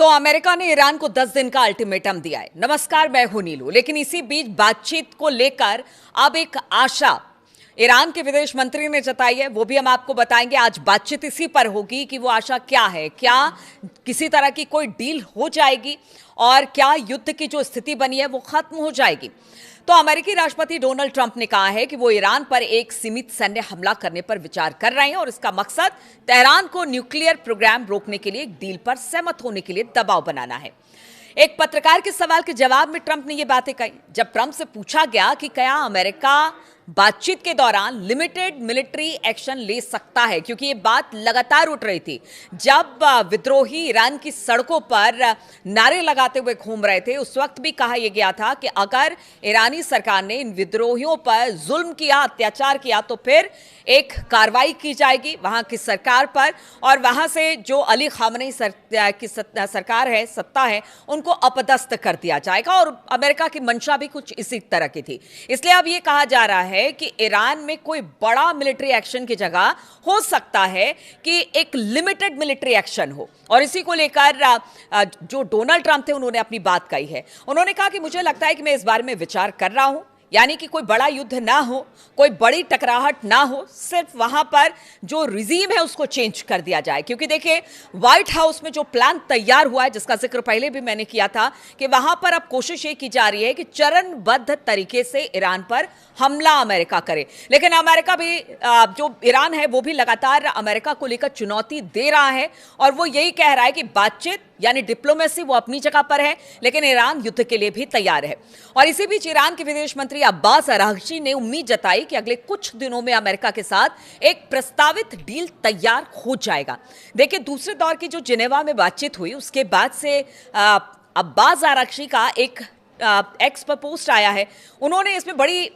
तो अमेरिका ने ईरान को 10 दिन का अल्टीमेटम दिया है। नमस्कार, मैं हूं नीलू। लेकिन इसी बीच बातचीत को लेकर अब एक आशा ईरान के विदेश मंत्री ने जताई है, वो भी हम आपको बताएंगे। आज बातचीत इसी पर होगी कि वो आशा क्या है, क्या किसी तरह की कोई डील हो जाएगी और क्या युद्ध की जो स्थिति बनी है वो खत्म हो जाएगी। तो अमेरिकी राष्ट्रपति डोनाल्ड ट्रंप ने कहा है कि वो ईरान पर एक सीमित सैन्य हमला करने पर विचार कर रहे हैं और इसका मकसद तेहरान को न्यूक्लियर प्रोग्राम रोकने के लिए एक डील पर सहमत होने के लिए दबाव बनाना है। एक पत्रकार के सवाल के जवाब में ट्रंप ने ये बातें कही। जब ट्रंप से पूछा गया कि क्या अमेरिका बातचीत के दौरान लिमिटेड मिलिट्री एक्शन ले सकता है, क्योंकि ये बात लगातार उठ रही थी जब विद्रोही ईरान की सड़कों पर नारे लगाते हुए घूम रहे थे, उस वक्त भी कहा यह गया था कि अगर ईरानी सरकार ने इन विद्रोहियों पर जुल्म किया, अत्याचार किया, तो फिर एक कार्रवाई की जाएगी वहां की सरकार पर और वहां से जो अली खामनेई की सरकार है, सत्ता है, उनको अपदस्थ कर दिया जाएगा। और अमेरिका की मंशा भी कुछ इसी तरह की थी। इसलिए अब यह कहा जा रहा है कि ईरान में कोई बड़ा मिलिट्री एक्शन की जगह हो सकता है कि एक लिमिटेड मिलिट्री एक्शन हो। और इसी को लेकर जो डोनाल्ड ट्रंप थे, उन्होंने अपनी बात कही है। उन्होंने कहा कि मुझे लगता है कि मैं इस बारे में विचार कर रहा हूं, यानी कि कोई बड़ा युद्ध ना हो, कोई बड़ी टकराहट ना हो, सिर्फ वहां पर जो रिजीम है उसको चेंज कर दिया जाए। क्योंकि देखिए, व्हाइट हाउस में जो प्लान तैयार हुआ है, जिसका जिक्र पहले भी मैंने किया था, कि वहां पर अब कोशिश ये की जा रही है कि चरणबद्ध तरीके से ईरान पर हमला अमेरिका करे। लेकिन अमेरिका भी, जो ईरान है वो भी लगातार अमेरिका को लेकर चुनौती दे रहा है और वो यही कह रहा है कि बातचीत यानी डिप्लोमेसी वो अपनी जगह पर है, लेकिन ईरान युद्ध के लिए भी तैयार है। और इसी बीच ईरान के विदेश मंत्री अब्बास अरागची ने उम्मीद जताई कि अगले कुछ दिनों में अमेरिका के साथ एक प्रस्तावित डील तैयार हो जाएगा। देखिए, दूसरे दौर की जो जिनेवा में बातचीत हुई, उसके बाद से अब्बास अरागची का एक एक्स पर पोस्ट आया है। उन्होंने इसमें बड़ी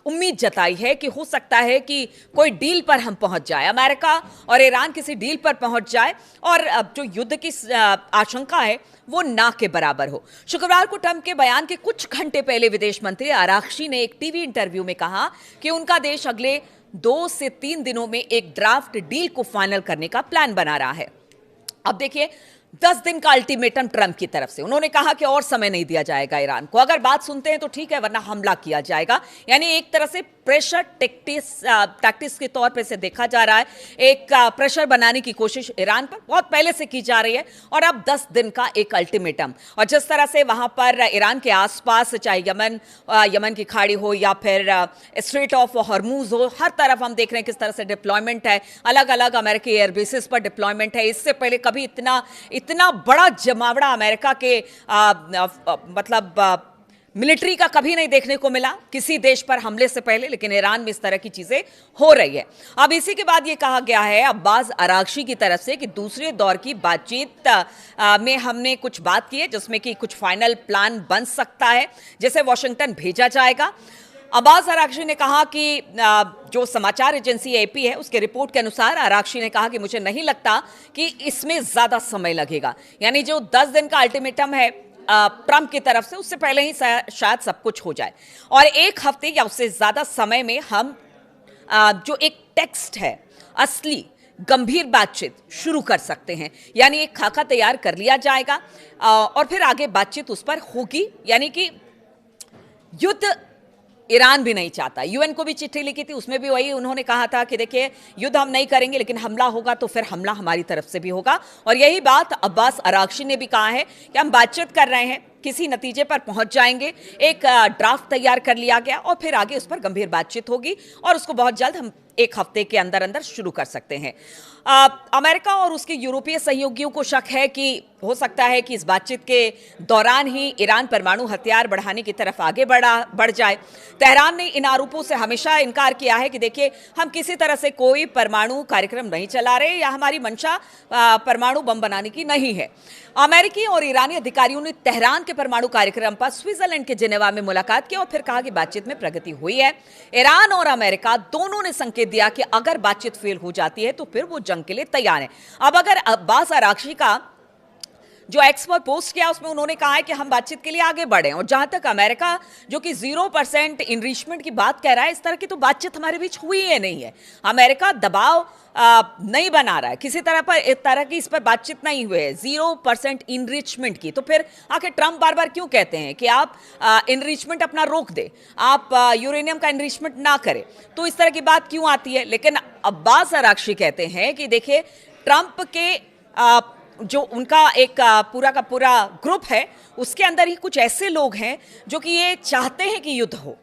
उम्मीद जताई है कि हो सकता है कि कोई डील पर हम पहुंच जाए, अमेरिका और ईरान किसी डील पर पहुंच जाए और अब जो युद्ध की आशंका है वो ना के बराबर हो। शुक्रवार को ट्रंप के बयान के कुछ घंटे पहले विदेश मंत्री अरागची ने एक टीवी इंटरव्यू में कहा कि उनका देश अगले 2 से 3 दिनों में एक ड्राफ्ट डील को फाइनल करने का प्लान बना रहा है। अब देखिए, 10 दिन का अल्टीमेटम ट्रंप की तरफ से। उन्होंने कहा कि और समय नहीं दिया जाएगा ईरान को। अगर बात सुनते हैं तो ठीक है, वरना हमला किया जाएगा। यानी एक तरह से प्रेशर टैक्टिक्स के तौर पे से देखा जा रहा है। एक प्रेशर बनाने की कोशिश ईरान पर बहुत पहले से की जा रही है और अब 10 दिन का एक अल्टीमेटम। और जिस तरह से वहां पर ईरान के आसपास, चाहे यमन की खाड़ी हो या फिर स्ट्रेट ऑफ हॉर्मूज हो, हर तरफ हम देख रहे हैं किस तरह से डिप्लॉयमेंट है। अलग अलग अमेरिकी एयरबेसिस पर डिप्लॉयमेंट है। इससे पहले कभी इतना बड़ा जमावड़ा अमेरिका के मिलिट्री का कभी नहीं देखने को मिला किसी देश पर हमले से पहले। लेकिन ईरान में इस तरह की चीजें हो रही है। अब इसी के बाद यह कहा गया है अब्बास अरागची की तरफ से कि दूसरे दौर की बातचीत में हमने कुछ बात की है, जिसमें कि कुछ फाइनल प्लान बन सकता है, जिसे वॉशिंगटन भेजा जाएगा। अब्बास अरागची ने कहा कि जो समाचार एजेंसी एपी है, उसके रिपोर्ट के अनुसार अरागची ने कहा कि मुझे नहीं लगता कि इसमें ज्यादा समय लगेगा। यानी जो 10 दिन का अल्टीमेटम है ट्रंप की तरफ से, उससे पहले ही शायद सब कुछ हो जाए और 1 हफ्ते या उससे ज्यादा समय में हम जो एक टेक्स्ट है, असली गंभीर बातचीत शुरू कर सकते हैं। यानी एक खाका तैयार कर लिया जाएगा और फिर आगे बातचीत उस पर होगी। यानी कि युद्ध ईरान भी नहीं चाहता। यूएन को भी चिट्ठी लिखी थी, उसमें भी वही उन्होंने कहा था कि देखिए, युद्ध हम नहीं करेंगे, लेकिन हमला होगा तो फिर हमला हमारी तरफ से भी होगा। और यही बात अब्बास अरागची ने भी कहा है कि हम बातचीत कर रहे हैं, किसी नतीजे पर पहुंच जाएंगे। एक ड्राफ्ट तैयार कर लिया गया और फिर आगे उस पर गंभीर बातचीत होगी और उसको बहुत जल्द हम 1 हफ्ते के अंदर अंदर शुरू कर सकते हैं। अमेरिका और उसके यूरोपीय सहयोगियों को शक है कि हो सकता है कि इस बातचीत के दौरान ही ईरान परमाणु हथियार बढ़ाने की तरफ आगे बढ़ जाए। तेहरान ने इन आरोपों से हमेशा इनकार किया है कि देखिए, हम किसी तरह से कोई परमाणु कार्यक्रम नहीं चला रहे या हमारी मंशा परमाणु बम बनाने की नहीं है। अमेरिकी और ईरानी अधिकारियों ने तेहरान के परमाणु कार्यक्रम पर स्विट्जरलैंड के जिनेवा में मुलाकात की और फिर कहा कि बातचीत में प्रगति हुई है। ईरान और अमेरिका दोनों ने संकेत दिया कि अगर बातचीत फेल हो जाती है तो फिर वो जंग के लिए तैयार है। अब अगर अब्बास अरागची का जो एक्स पर पोस्ट किया उसमें उन्होंने कहा है कि हम बातचीत के लिए आगे बढ़े। और जहां तक अमेरिका जो कि 0% इनरिचमेंट की बात कह रहा है, इस तरह की तो बातचीत हमारे बीच हुई ही नहीं है। अमेरिका दबाव नहीं बना रहा है किसी तरह की इस पर बातचीत नहीं हुई है 0% इनरिचमेंट की। तो फिर आखिर ट्रंप बार बार क्यों कहते हैं कि आप इनरिचमेंट अपना रोक दे, आप यूरेनियम का इनरिचमेंट ना करें? तो इस तरह की बात क्यों आती है? लेकिन अब्बास अरागची कहते हैं कि देखिए, ट्रंप के जो उनका एक पूरा का पूरा ग्रुप है, उसके अंदर ही कुछ ऐसे लोग हैं जो कि ये चाहते हैं कि युद्ध हो,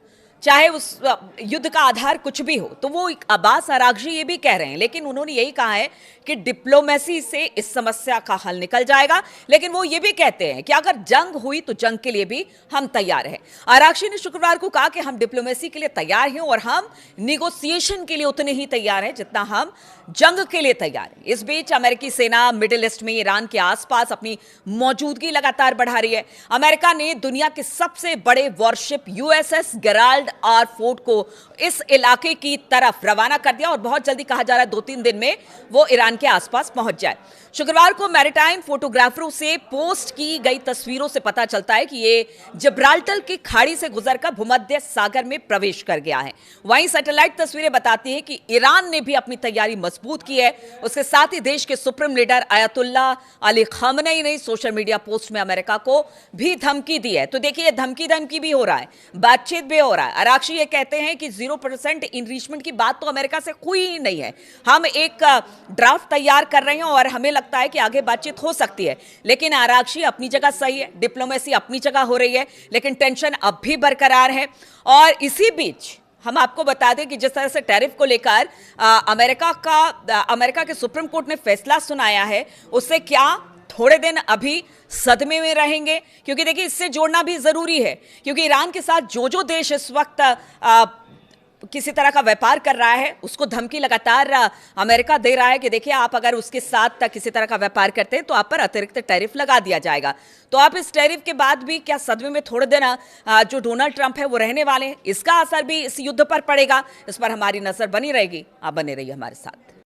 चाहे उस युद्ध का आधार कुछ भी हो। तो वो अब्बास अरागची ये भी कह रहे हैं, लेकिन उन्होंने यही कहा है कि डिप्लोमेसी से इस समस्या का हल निकल जाएगा। लेकिन वो ये भी कहते हैं कि अगर जंग हुई तो जंग के लिए भी हम तैयार हैं। अरागची ने शुक्रवार को कहा कि हम डिप्लोमेसी के लिए तैयार हैं और हम निगोसिएशन के लिए उतने ही तैयार हैं जितना हम जंग के लिए तैयार हैं। इस बीच अमेरिकी सेना मिडिल ईस्ट में ईरान के आसपास अपनी मौजूदगी लगातार बढ़ा रही है। अमेरिका ने दुनिया के सबसे बड़े warship USS Gerald R Ford को इस इलाके की तरफ रवाना कर दिया और बहुत जल्दी कहा जा रहा है 2-3 दिन में वो ईरान के आसपास पहुंच जाए। शुक्रवार को मैरीटाइम फोटोग्राफरों से पोस्ट की गई तस्वीरों से पता चलता है कि ये जिब्राल्टर की खाड़ी से गुजरकर भूमध्य सागर में प्रवेश कर गया है। वहीं सैटेलाइट तस्वीरें बताती हैं कि ईरान ने भी अपनी तैयारी मजबूत की है। उसके साथ ही देश के सुप्रीम लीडर अयतुल्ला अली खamenei ने सोशल मीडिया पोस्ट में अमेरिका को भी धमकी दी है। तो देखिए, धमकी भी हो रहा है, बातचीत भी हो रहा है। अरागची ये कहते हैं कि 0% इनरिचमेंट की बात तो अमेरिका से हुई ही नहीं है। हम एक ड्राफ्ट तैयार कर रहे हैं और हमें लगता है कि आगे बातचीत हो सकती है। लेकिन अरागची अपनी जगह सही है, डिप्लोमेसी अपनी जगह हो रही है, लेकिन टेंशन अब भी बरकरार है। और इसी बीच हम आपको बता दें कि जिस तरह से टैरिफ को लेकर अमेरिका के सुप्रीम कोर्ट ने फैसला सुनाया है, उससे क्या थोड़े दिन अभी सदमे में रहेंगे? क्योंकि देखिए, इससे जोड़ना भी जरूरी है, क्योंकि ईरान के साथ जो देश इस वक्त किसी तरह का व्यापार कर रहा है, उसको धमकी लगातार अमेरिका दे रहा है कि देखिए, आप अगर उसके साथ किसी तरह का व्यापार करते हैं तो आप पर अतिरिक्त टैरिफ लगा दिया जाएगा। तो आप इस टैरिफ के बाद भी क्या सदमे में थोड़े दिन जो डोनाल्ड ट्रंप है वो रहने वाले हैं? इसका असर भी इस युद्ध पर पड़ेगा। इस पर हमारी नजर बनी रहेगी। आप बने रहिए हमारे साथ।